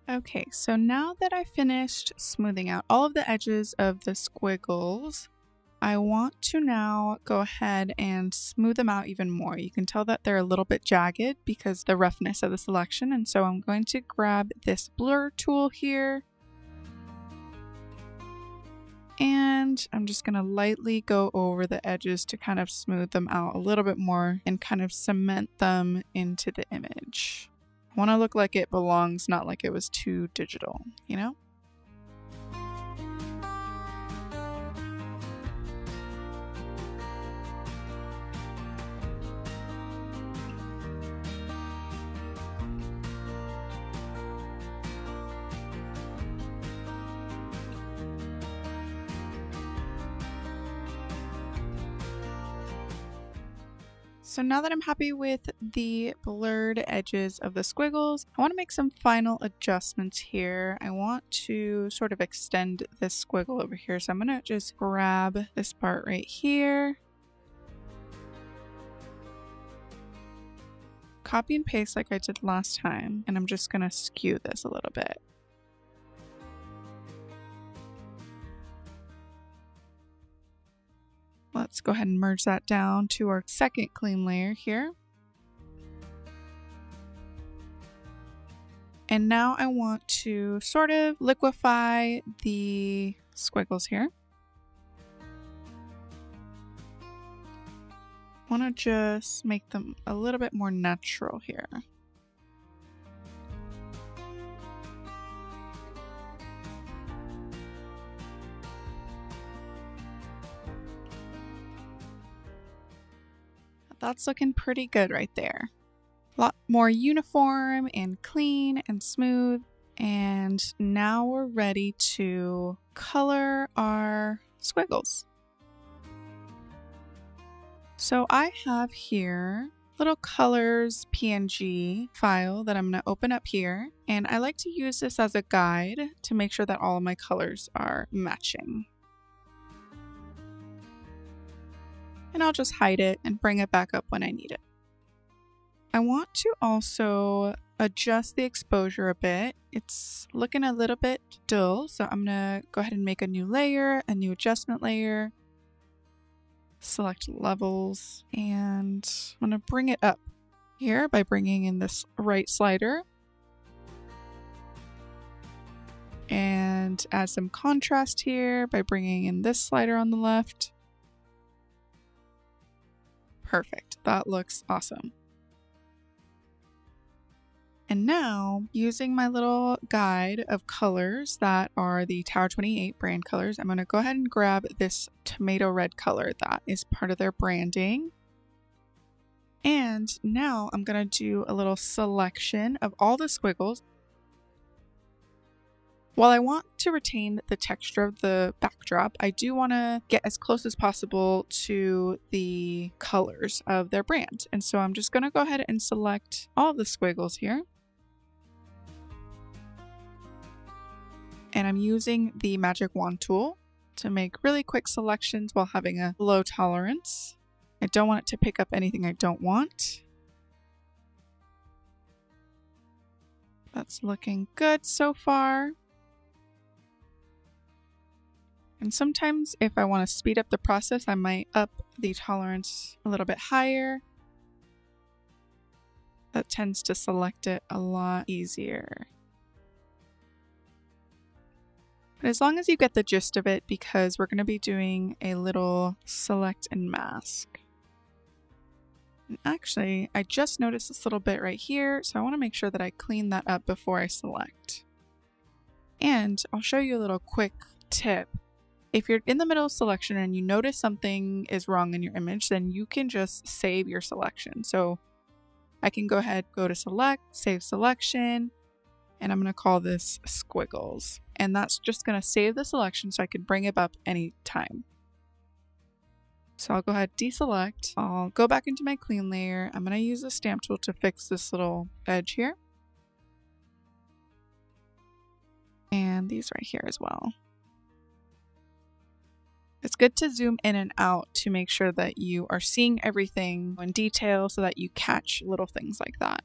Okay, so now that I finished smoothing out all of the edges of the squiggles, I want to now go ahead and smooth them out even more. You can tell that they're a little bit jagged because of the roughness of the selection, and so I'm going to grab this blur tool here, and I'm just going to lightly go over the edges to kind of smooth them out a little bit more and kind of cement them into the image. I want to look like it belongs, not like it was too digital, you know? So now that I'm happy with the blurred edges of the squiggles, I want to make some final adjustments here. I want to sort of extend this squiggle over here. So I'm going to just grab this part right here, copy and paste like I did last time, and I'm just going to skew this a little bit. Let's go ahead and merge that down to our second clean layer here. And now I want to sort of liquefy the squiggles here. I want to just make them a little bit more natural here. That's looking pretty good right there. A lot more uniform and clean and smooth. And now we're ready to color our squiggles. So I have here little colors PNG file that I'm going to open up here. And I like to use this as a guide to make sure that all of my colors are matching. And I'll just hide it and bring it back up when I need it. I want to also adjust the exposure a bit. It's looking a little bit dull, so I'm gonna go ahead and make a new layer, a new adjustment layer, select levels, and I'm gonna bring it up here by bringing in this right slider and add some contrast here by bringing in this slider on the left. Perfect. That looks awesome. And now, using my little guide of colors that are the Tower 28 brand colors, I'm going to go ahead and grab this tomato red color that is part of their branding. And now I'm going to do a little selection of all the squiggles. While I want to retain the texture of the backdrop, I do want to get as close as possible to the colors of their brand. And so I'm just going to go ahead and select all of the squiggles here. And I'm using the magic wand tool to make really quick selections while having a low tolerance. I don't want it to pick up anything I don't want. That's looking good so far. And sometimes if I want to speed up the process, I might up the tolerance a little bit higher. That tends to select it a lot easier. But as long as you get the gist of it, because we're going to be doing a little select and mask. And actually, I just noticed this little bit right here, so I want to make sure that I clean that up before I select. And I'll show you a little quick tip. If you're in the middle of selection and you notice something is wrong in your image, then you can just save your selection. So I can go ahead, go to select, save selection, and I'm going to call this squiggles. And that's just going to save the selection so I can bring it up anytime. So I'll go ahead, deselect. I'll go back into my clean layer. I'm going to use the stamp tool to fix this little edge here. And these right here as well. It's good to zoom in and out to make sure that you are seeing everything in detail so that you catch little things like that.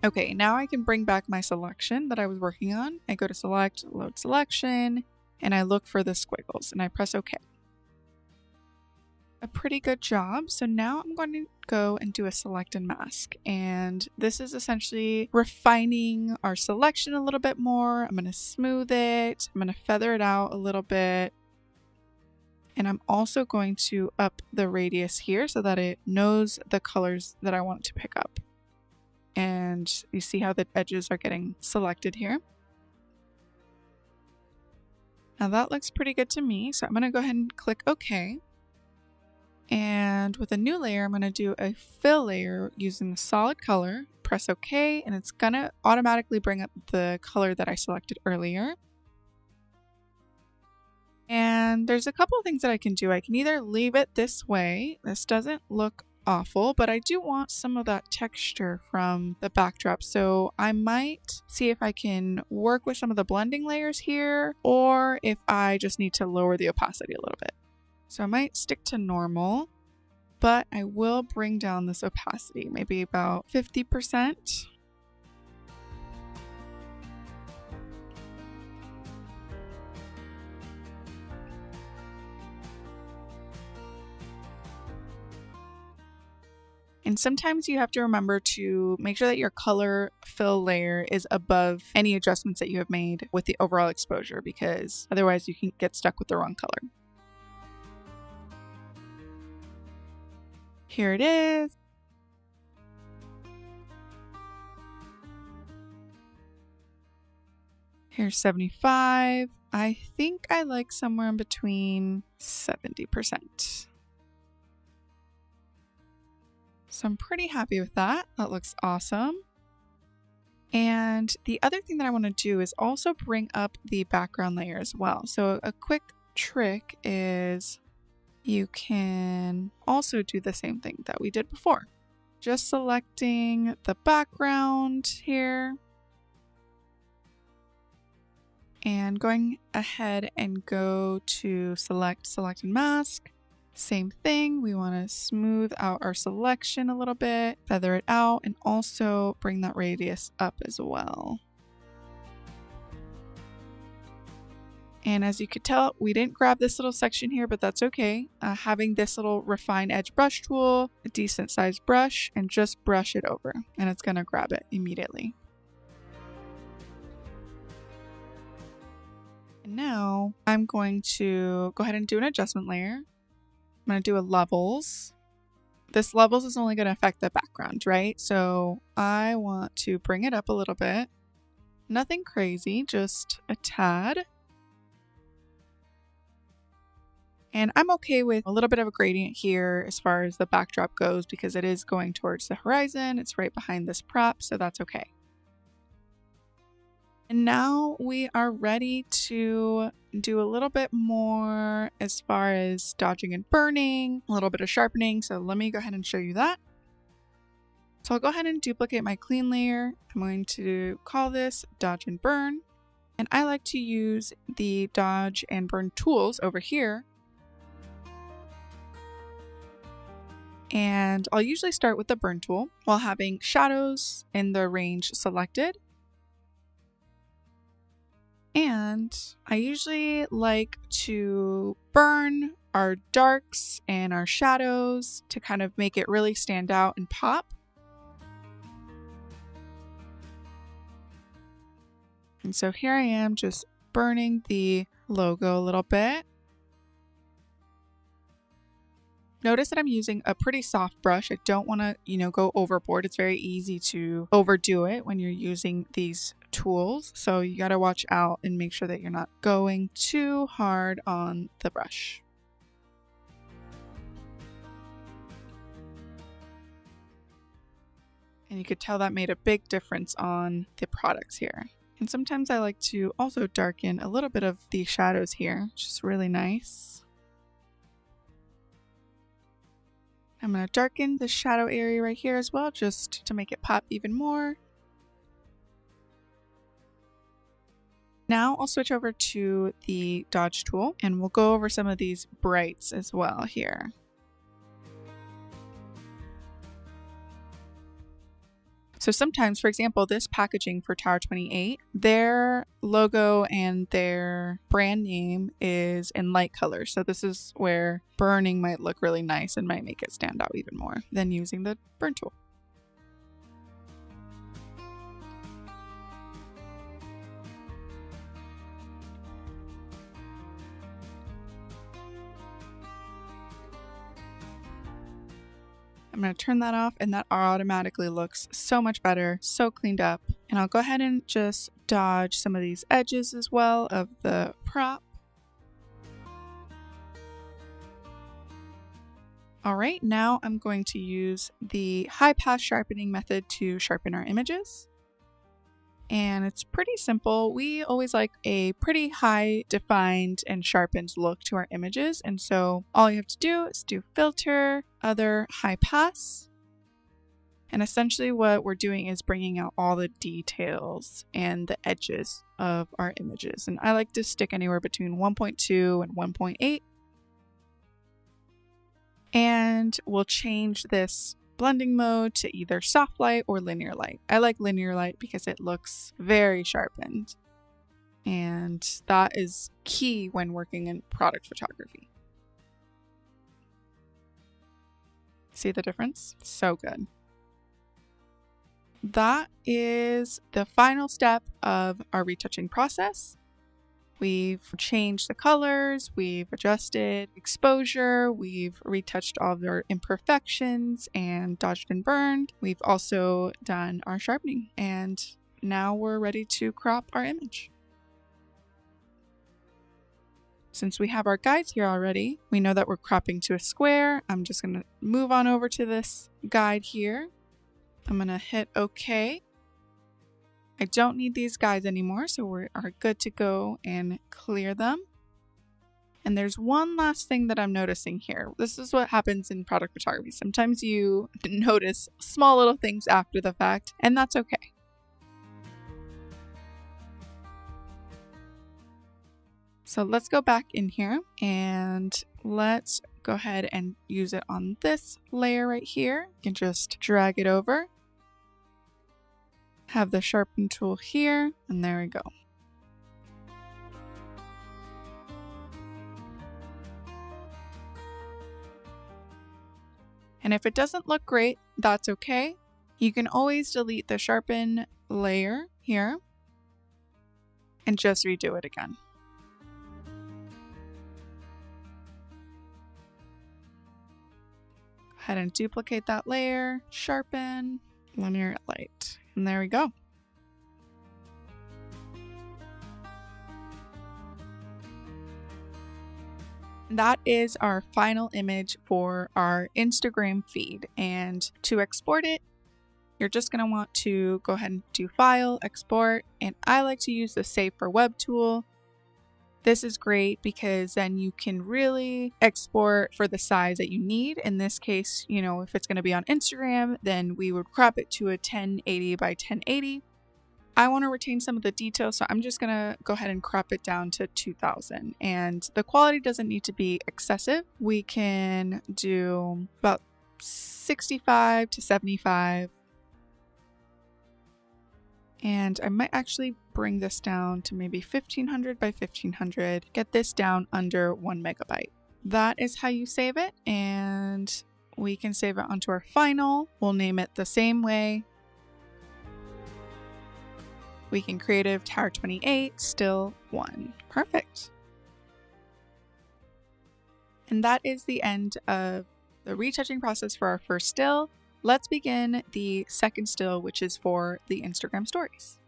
Okay, now I can bring back my selection that I was working on. I go to select, load selection, and I look for the squiggles and I press OK. A pretty good job. So now I'm going to go and do a select and mask. And this is essentially refining our selection a little bit more. I'm going to smooth it. I'm going to feather it out a little bit. And I'm also going to up the radius here so that it knows the colors that I want it to pick up. And you see how the edges are getting selected here. Now that looks pretty good to me. So I'm going to go ahead and click OK. And with a new layer, I'm going to do a fill layer using the solid color. Press OK, and it's going to automatically bring up the color that I selected earlier. And there's a couple of things that I can do. I can either leave it this way. This doesn't look awful, but I do want some of that texture from the backdrop. So I might see if I can work with some of the blending layers here, or if I just need to lower the opacity a little bit. So I might stick to normal, but I will bring down this opacity, maybe about 50%. And sometimes you have to remember to make sure that your color fill layer is above any adjustments that you have made with the overall exposure, because otherwise you can get stuck with the wrong color. Here it is. Here's 75. I think I like somewhere in between 70%. So I'm pretty happy with that. That looks awesome. And the other thing that I want to do is also bring up the background layer as well. So a quick trick is you can also do the same thing that we did before. Just selecting the background here and going ahead and go to select and mask. Same thing, we want to smooth out our selection a little bit, feather it out, and also bring that radius up as well. And as you could tell, we didn't grab this little section here, but that's okay. Having this little refine edge brush tool, a decent sized brush, and just brush it over, and it's going to grab it immediately. And now I'm going to go ahead and do an adjustment layer. I'm going to do a levels. This levels is only going to affect the background, right? So I want to bring it up a little bit. Nothing crazy, just a tad. And I'm okay with a little bit of a gradient here as far as the backdrop goes because it is going towards the horizon. It's right behind this prop, so that's okay. And now we are ready to do a little bit more as far as dodging and burning, a little bit of sharpening. So let me go ahead and show you that. So I'll go ahead and duplicate my clean layer. I'm going to call this dodge and burn. And I like to use the dodge and burn tools over here. And I'll usually start with the burn tool while having shadows in the range selected. And I usually like to burn our darks and our shadows to kind of make it really stand out and pop. And so here I am just burning the logo a little bit. Notice that I'm using a pretty soft brush. I don't want to, go overboard. It's very easy to overdo it when you're using these tools. So you got to watch out and make sure that you're not going too hard on the brush. And you could tell that made a big difference on the products here. And sometimes I like to also darken a little bit of the shadows here, which is really nice. I'm going to darken the shadow area right here as well, just to make it pop even more. Now I'll switch over to the dodge tool and we'll go over some of these brights as well here. So sometimes, for example, this packaging for Tower 28, their logo and their brand name is in light color. So this is where burning might look really nice and might make it stand out even more than using the burn tool. I'm going to turn that off, and that automatically looks so much better, so cleaned up. And I'll go ahead and just dodge some of these edges as well of the prop. All right, now I'm going to use the high pass sharpening method to sharpen our images. And it's pretty simple. We always like a pretty high defined and sharpened look to our images. And so all you have to do is do filter, other high pass. And essentially what we're doing is bringing out all the details and the edges of our images. And I like to stick anywhere between 1.2 and 1.8. And we'll change this blending mode to either soft light or linear light. I like linear light because it looks very sharpened. And that is key when working in product photography. See the difference? So good. That is the final step of our retouching process. We've changed the colors, we've adjusted exposure, we've retouched all of their imperfections and dodged and burned. We've also done our sharpening, and now we're ready to crop our image. Since we have our guides here already, we know that we're cropping to a square. I'm just going to move on over to this guide here. I'm going to hit OK. I don't need these guides anymore, so we are good to go and clear them. And there's one last thing that I'm noticing here. This is what happens in product photography. Sometimes you notice small little things after the fact, and that's okay. So let's go back in here and let's go ahead and use it on this layer right here. You can just drag it over. Have the sharpen tool here, and there we go. And if it doesn't look great, that's okay. You can always delete the sharpen layer here and just redo it again. Go ahead and duplicate that layer, sharpen, linear light. And there we go. That is our final image for our Instagram feed. And to export it, you're just going to want to go ahead and do File, Export, and I like to use the Save for Web tool. This is great because then you can really export for the size that you need. In this case, you know, if it's going to be on Instagram, then we would crop it to a 1080 by 1080. I want to retain some of the details, so I'm just going to go ahead and crop it down to 2000. And the quality doesn't need to be excessive. We can do about 65 to 75. And I might actually bring this down to maybe 1500 by 1500, get this down under 1 megabyte. That is how you save it, and we can save it onto our final. We'll name it the same way. We can creative Tower 28, still 1. Perfect. And that is the end of the retouching process for our first still. Let's begin the second still, which is for the Instagram stories.